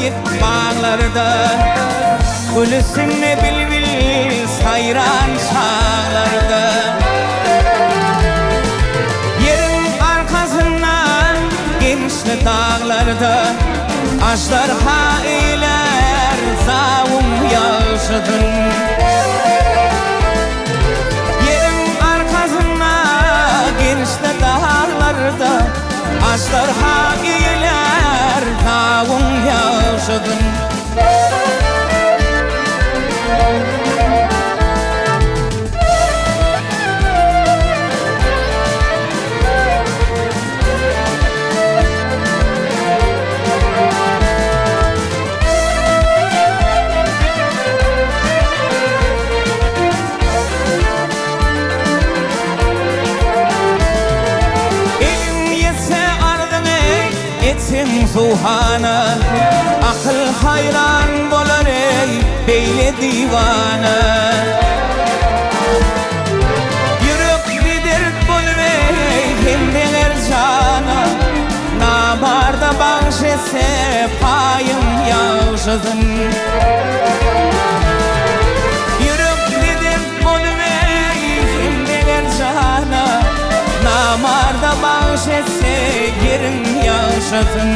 mayık bağlarda, gülüsünle bilbil sayran çağlarda. Yerin arkasından genişli dağlarda, ajdarha eyler zavum yaşadın. Yerin arkasından genişli dağlarda, ajdarha eyler zavum yaşadın. Etim zuhana, akıl hayran bolar ey beyle divana. Yürek bir dert bolmey hem dener cana, namarda bahşese payım yaşadın. Yürek bir dert bolmey hem dener cana, namarda bahşese yerin yaşadın.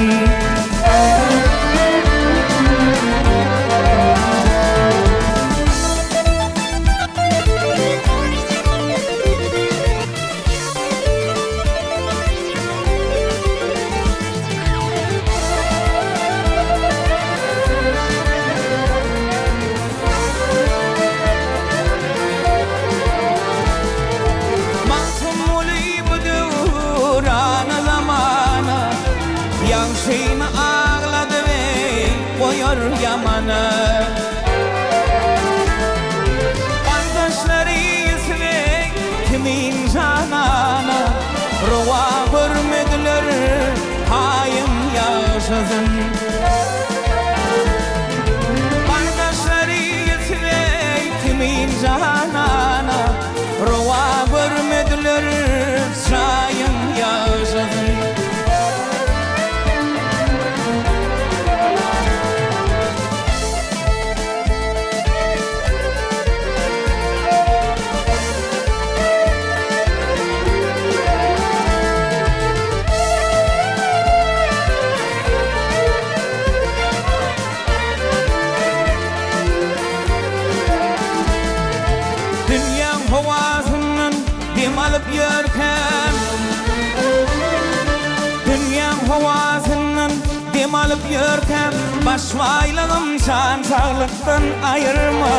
Şeyini ağladı ve koyar yamana. Kardeşleri ismi kimin canana, rova görmediler hayım yaşasın. Kardeşleri ismi kimin canana, rova görmediler hayım yaşasın. Alıp yürken, dünya havasından dem alıp yürken, başvaylığım can sağlıktan ayırma.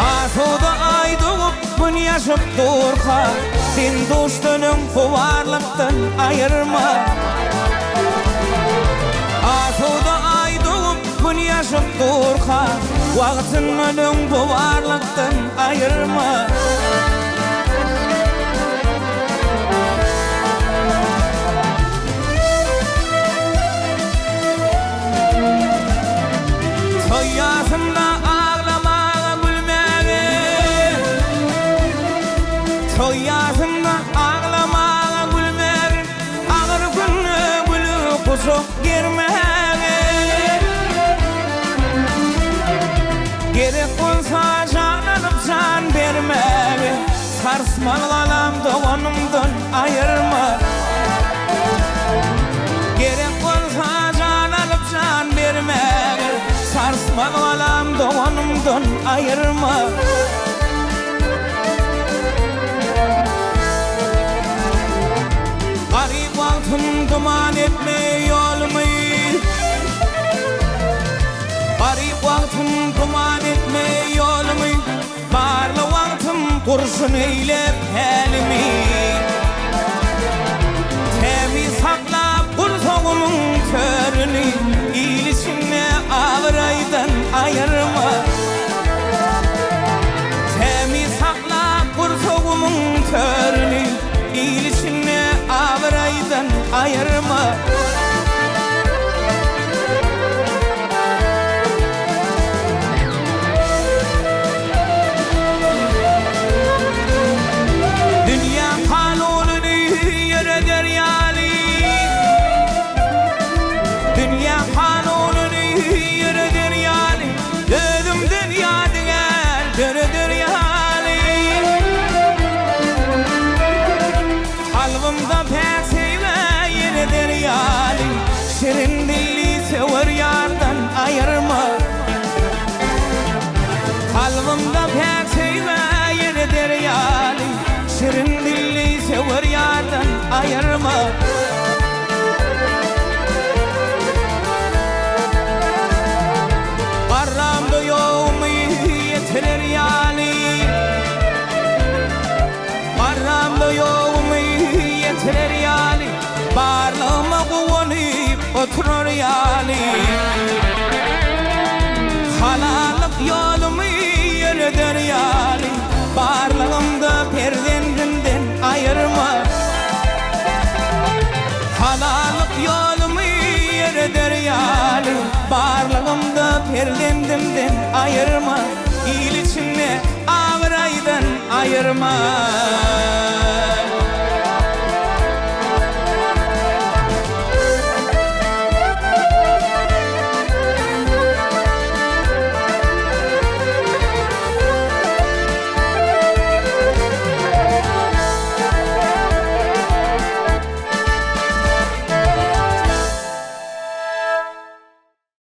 Asuda ay doğup gün yaşıp durka, din dostunun bu varlıktan ayırma. Asuda ay doğup gün yaşıp durka, vaktininin bu varlıktan ayırma. Soyasımda ağlamağa gülmeğe, soyasımda ağlamağa gülmeğe, ağır günü gülü kusuk girmeğe. Gerek olsa cananıp can vermeğe, sarsmalı alam doğanımdan ayırma. Gerek olsa cananıp can vermeğe, sarsmalı alam doğanımdan ayırma. Garip altın duman etme yolumu, garip altın duman etme yolumu, barlı altın kurşun eylep elimi. Temiz saklap kursoğumun körünü, iyilisinle ağraydan ayırma. Temiz saklap kursoğumun körünü, iyilisinle ağraydan ayırma. şirin dilli sever yardan ayırma. Aramda yoğumu yetirir yani, aramda yoğumu yetirir yani, barlığıma kuvvanıp oturur yani. Halalık yolumu yürüdür yani, barlığımda perdenden ayırma. Halalık yolumu yürüdür yani, barlığımda perdenden ayırma. İyiliçinle ağıraydan ayırma.